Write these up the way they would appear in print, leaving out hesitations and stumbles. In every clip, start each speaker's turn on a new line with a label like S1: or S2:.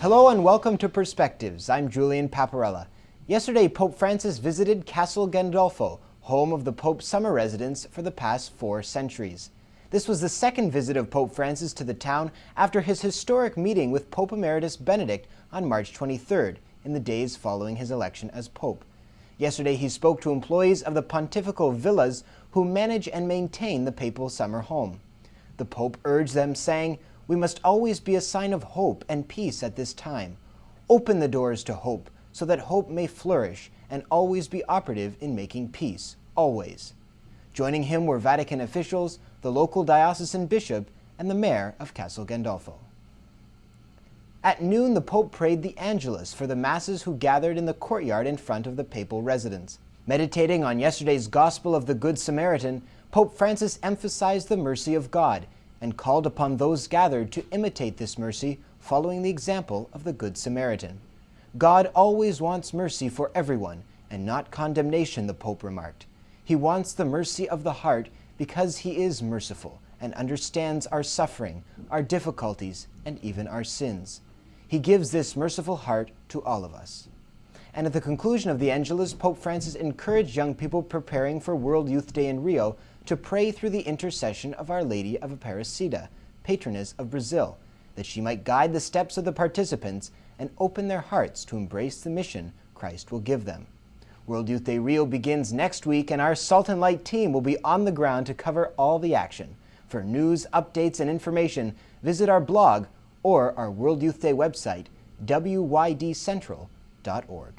S1: Hello and welcome to Perspectives. I'm Julian Paparella. Yesterday, Pope Francis visited Castelgandolfo, home of the Pope's summer residence for the past 4 centuries. This was the second visit of Pope Francis to the town after his historic meeting with Pope Emeritus Benedict on March 23rd, in the days following his election as Pope. Yesterday, he spoke to employees of the pontifical villas who manage and maintain the papal summer home. The Pope urged them, saying, "We must always be a sign of hope and peace at this time. Open the doors to hope, so that hope may flourish and always be operative in making peace, always." Joining him were Vatican officials, the local diocesan bishop, and the mayor of Castelgandolfo. At noon, the Pope prayed the Angelus for the masses who gathered in the courtyard in front of the papal residence. Meditating on yesterday's Gospel of the Good Samaritan, Pope Francis emphasized the mercy of God and called upon those gathered to imitate this mercy, following the example of the Good Samaritan. God always wants mercy for everyone, and not condemnation, the Pope remarked. He wants the mercy of the heart because he is merciful and understands our suffering, our difficulties, and even our sins. He gives this merciful heart to all of us. And at the conclusion of the Angelus, Pope Francis encouraged young people preparing for World Youth Day in Rio to pray through the intercession of Our Lady of Aparecida, patroness of Brazil, that she might guide the steps of the participants and open their hearts to embrace the mission Christ will give them. World Youth Day Rio begins next week, and our Salt and Light team will be on the ground to cover all the action. For news, updates, and information, visit our blog or our World Youth Day website, wyDcentral.org.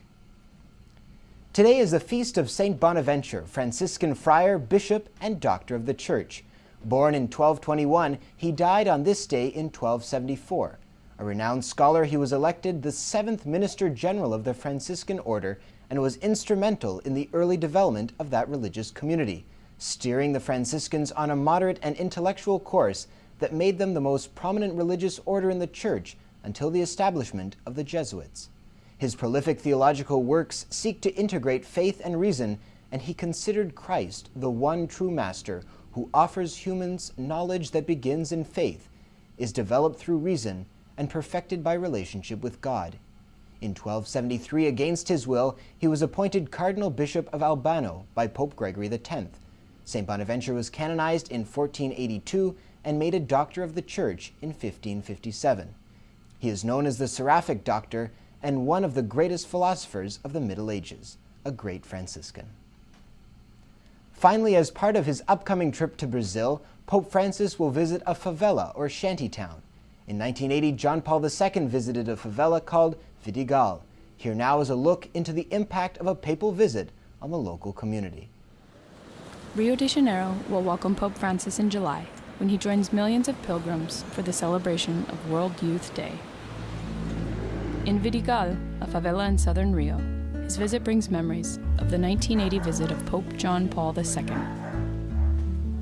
S1: Today is the feast of St. Bonaventure, Franciscan friar, bishop, and doctor of the Church. Born in 1221, he died on this day in 1274. A renowned scholar, he was elected the 7th Minister General of the Franciscan Order and was instrumental in the early development of that religious community, steering the Franciscans on a moderate and intellectual course that made them the most prominent religious order in the Church until the establishment of the Jesuits. His prolific theological works seek to integrate faith and reason, and he considered Christ the one true master who offers humans knowledge that begins in faith, is developed through reason, and perfected by relationship with God. In 1273, against his will, he was appointed Cardinal Bishop of Albano by Pope Gregory X. St. Bonaventure was canonized in 1482 and made a Doctor of the Church in 1557. He is known as the Seraphic Doctor and one of the greatest philosophers of the Middle Ages, a great Franciscan. Finally, as part of his upcoming trip to Brazil, Pope Francis will visit a favela or shanty town. In 1980, John Paul II visited a favela called Vidigal. Here now is a look into the impact of a papal visit on the local community.
S2: Rio de Janeiro will welcome Pope Francis in July, when he joins millions of pilgrims for the celebration of World Youth Day. In Vidigal, a favela in southern Rio, his visit brings memories of the 1980 visit of Pope John Paul II.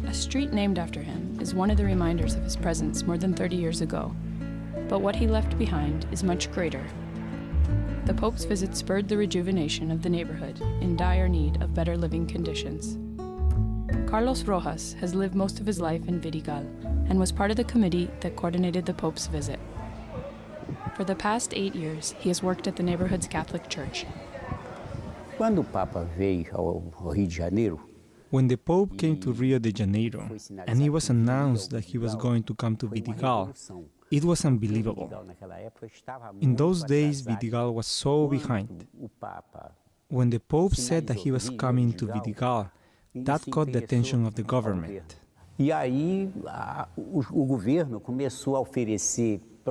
S2: A street named after him is one of the reminders of his presence more than 30 years ago, but what he left behind is much greater. The Pope's visit spurred the rejuvenation of the neighborhood in dire need of better living conditions. Carlos Rojas has lived most of his life in Vidigal and was part of the committee that coordinated the Pope's visit. For the past 8 years, he has worked at the neighborhood's Catholic Church.
S3: When the Pope came to Rio de Janeiro and it was announced that he was going to come to Vidigal, it was unbelievable. In those days, Vidigal was so behind. When the Pope said that he was coming to Vidigal, that caught the attention of the government.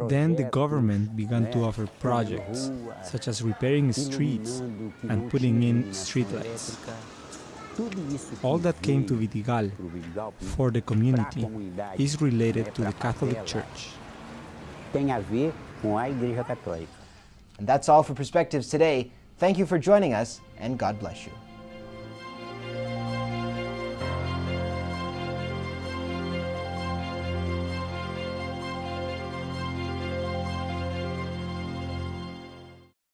S3: Then the government began to offer projects, such as repairing streets and putting in streetlights. All that came to Vidigal for the community is related to the Catholic Church.
S1: And that's all for Perspectives today. Thank you for joining us, and God bless you.